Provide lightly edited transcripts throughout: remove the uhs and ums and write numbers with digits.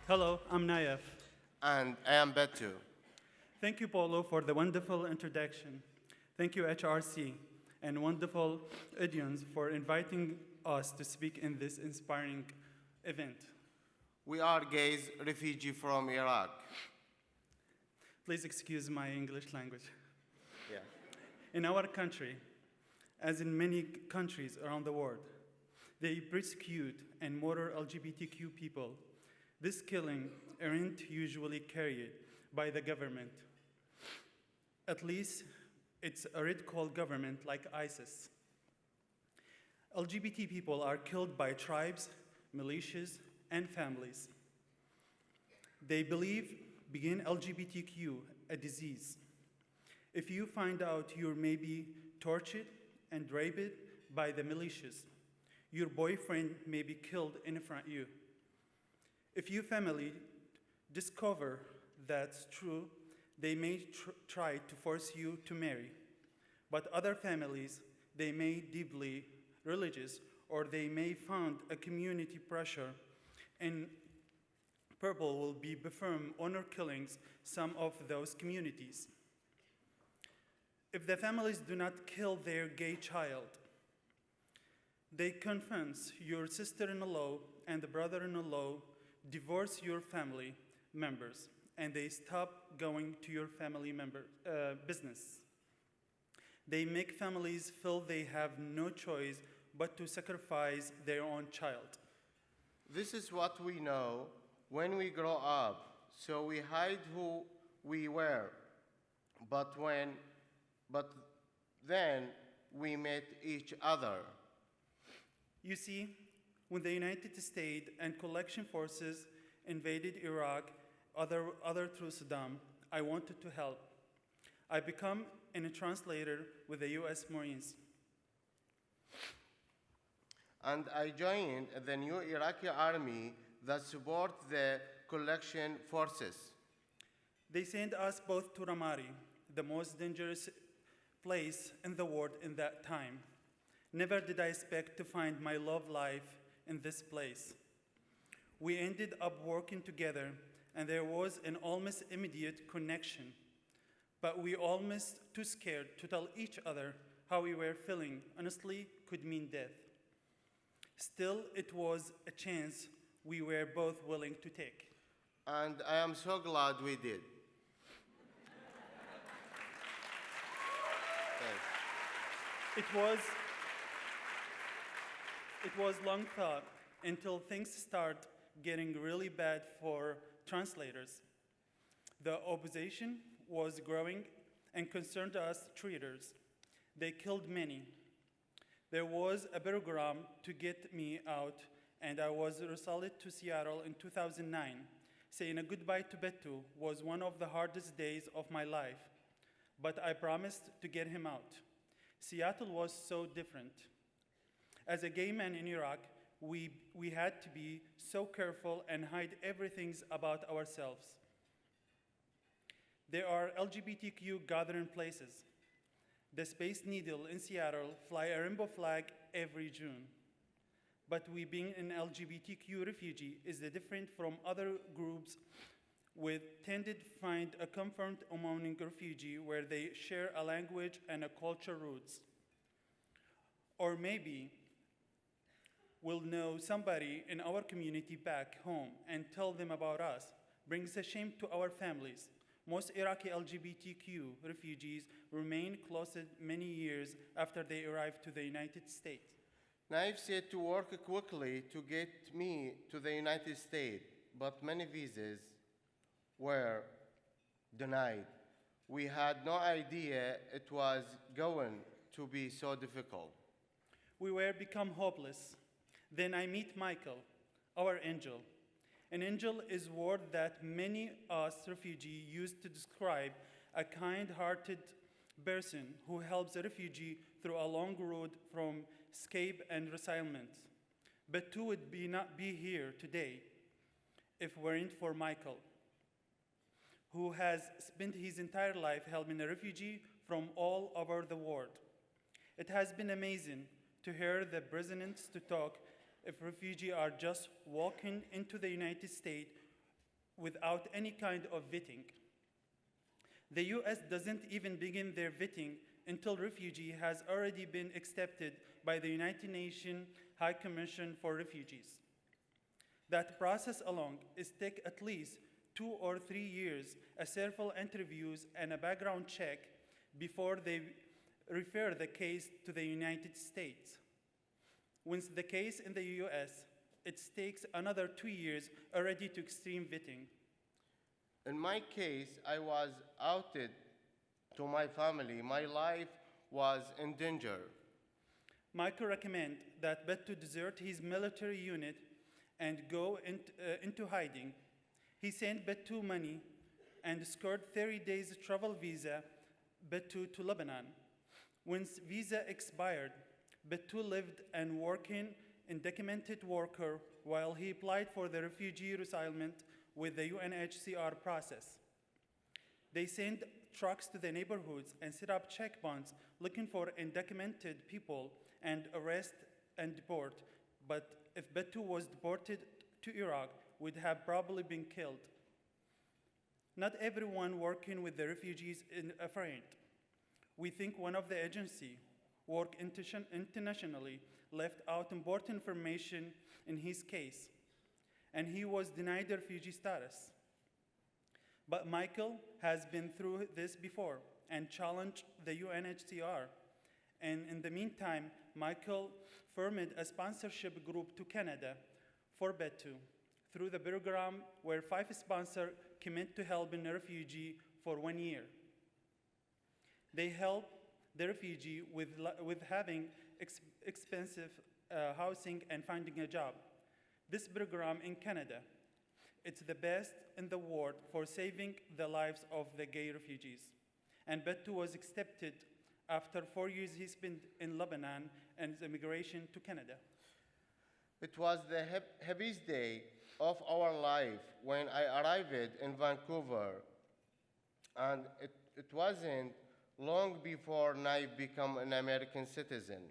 Hello, I'm Nayyef. And I am Btoo. Thank you, Paulo, for the wonderful introduction. Thank you, HRC, and wonderful audience for inviting us to speak in this inspiring event. We are gays refugee from Iraq. Please excuse my English language. Yeah. In our country, as in many countries around the world, they persecute and murder LGBTQ people. This killing aren't usually carried by the government. At least it's a red-called government like ISIS. LGBT people are killed by tribes, militias, and families. They believe being LGBTQ a disease. If you find out you're maybe tortured and raped by the militias, your boyfriend may be killed in front of you. If your family discover that's true, they may try to force you to marry. But other families, they may deeply religious, or they may find a community pressure, and Purple will be perform honor killings some of those communities. If the families do not kill their gay child, they convince your sister-in-law and the brother-in-law divorce your family members, and they stop going to your family member business. They make families feel they have no choice but to sacrifice their own child. This is what we know when we grow up, so we hide who we were. But then we met each other. You see, when the United States and coalition forces invaded Iraq, other through Saddam, I wanted to help. I became a translator with the US Marines. And I joined the new Iraqi army that support the coalition forces. They sent us both to Ramadi, the most dangerous place in the world in that time. Never did I expect to find my love life in this place. We ended up working together, and there was an almost immediate connection. But we almost too scared to tell each other how we were feeling. Honestly, could mean death. Still, it was a chance we were both willing to take. And I am so glad we did. Thanks. It was long thought until things start getting really bad for translators. The opposition was growing and concerned us traders. They killed many. There was a program to get me out, and I was resettled to Seattle in 2009. Saying a goodbye to Btoo was one of the hardest days of my life, but I promised to get him out. Seattle was so different. As a gay man in Iraq, we had to be so careful and hide everything about ourselves. There are LGBTQ gathering places. The Space Needle in Seattle fly a rainbow flag every June. But we being an LGBTQ refugee is different from other groups with tended to find a comfort among refugee where they share a language and a culture roots. Or maybe we'll know somebody in our community back home and tell them about us. Brings a shame to our families. Most Iraqi LGBTQ refugees remain closeted many years after they arrived to the United States. Nayyef said to work quickly to get me to the United States, but many visas were denied. We had no idea it was going to be so difficult. We were become hopeless. Then I meet Michael, our angel. An angel is a word that many us refugees use to describe a kind-hearted person who helps a refugee through a long road from escape and resettlement. Btoo would not be here today if it weren't for Michael, who has spent his entire life helping a refugee from all over the world. It has been amazing to hear the presidents to talk if refugees are just walking into the United States without any kind of vetting. The US doesn't even begin their vetting until refugee has already been accepted by the United Nations High Commission for Refugees. That process alone is take at least 2 or 3 years, a several interviews and a background check before they refer the case to the United States. Once the case in the US, it takes another 2 years already to extreme vetting. In my case, I was outed to my family. My life was in danger. Michael recommended that Btoo desert his military unit and go into hiding. He sent Btoo money and scored 30 days travel visa Btoo to Lebanon. Once visa expired, Btoo lived and working undocumented worker while he applied for the refugee resettlement with the UNHCR process. They sent trucks to the neighborhoods and set up checkpoints looking for undocumented people and arrest and deport. But if Btoo was deported to Iraq, would have probably been killed. Not everyone working with the refugees is afraid. We think one of the agencies work internationally left out important information in his case, and he was denied refugee status. But Michael has been through this before and challenged the UNHCR. And in the meantime, Michael formed a sponsorship group to Canada for Btoo through the program where 5 sponsors commit to helping a refugee for 1 year. They help the refugee with having expensive housing and finding a job. This program in Canada, it's the best in the world for saving the lives of the gay refugees. And Btoo was accepted after 4 years he spent in Lebanon and immigration to Canada. It was the happiest day of our life when I arrived in Vancouver, and it wasn't long before Nayyef became an American citizen.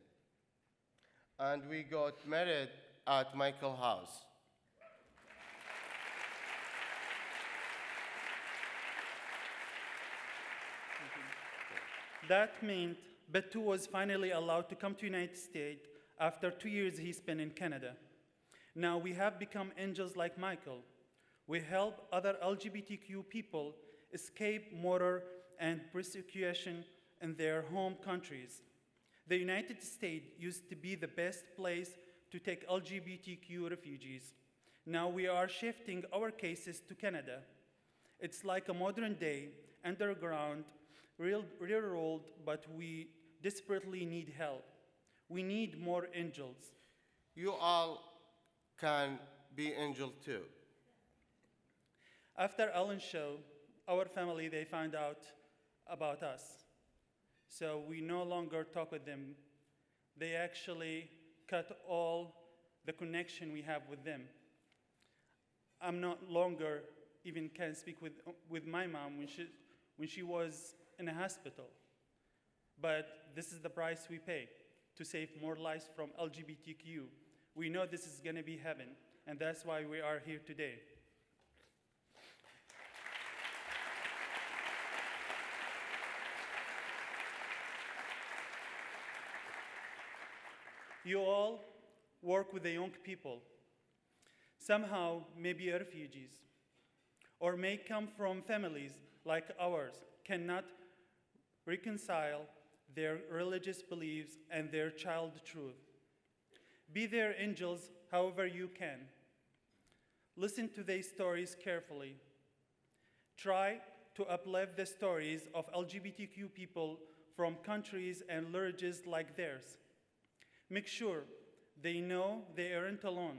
And we got married at Michael's house. That meant Btoo was finally allowed to come to the United States after 2 years he spent in Canada. Now we have become angels like Michael. We help other LGBTQ people escape murder and persecution in their home countries. The United States used to be the best place to take LGBTQ refugees. Now we are shifting our cases to Canada. It's like a modern day, underground, railroad, but we desperately need help. We need more angels. You all can be angel too. After Ellen's show, our family, they found out about us. So we no longer talk with them. They actually cut all the connection we have with them. I'm no longer even can speak with my mom when she was in a hospital. But this is the price we pay to save more lives from LGBTQ. We know this is going to be heaven, and that's why we are here today. You all work with the young people. Somehow may be refugees, or may come from families like ours, cannot reconcile their religious beliefs and their child truth. Be their angels however you can. Listen to their stories carefully. Try to uplift the stories of LGBTQ people from countries and lineages like theirs. Make sure they know they aren't alone.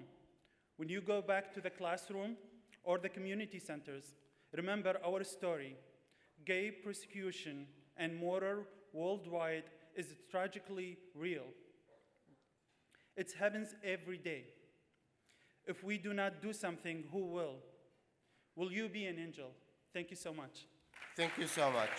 When you go back to the classroom or the community centers, remember our story. Gay persecution and murder worldwide is tragically real. It happens every day. If we do not do something, who will? Will you be an angel? Thank you so much. Thank you so much.